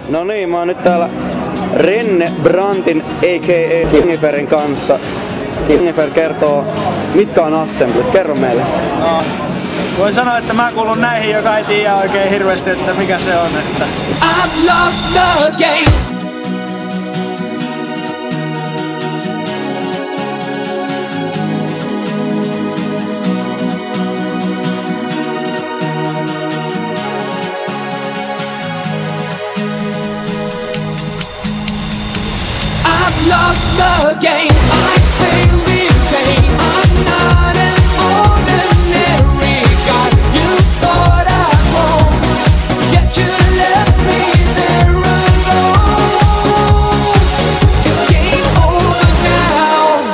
No niin, mä oon nyt täällä Renne Brantin a.k.a. Jenniferin kanssa. Jennifer kertoo, mitkä on assemblit. Kerro meille. No, voin sanoa, että mä kuulun näihin, joka ei tiedä oikein hirveästi, että mikä se on. Että... I've lost the game. Lost the game. I failed in pain. I'm not an ordinary guy. You thought I'd won, yet you left me there alone. It's game over now.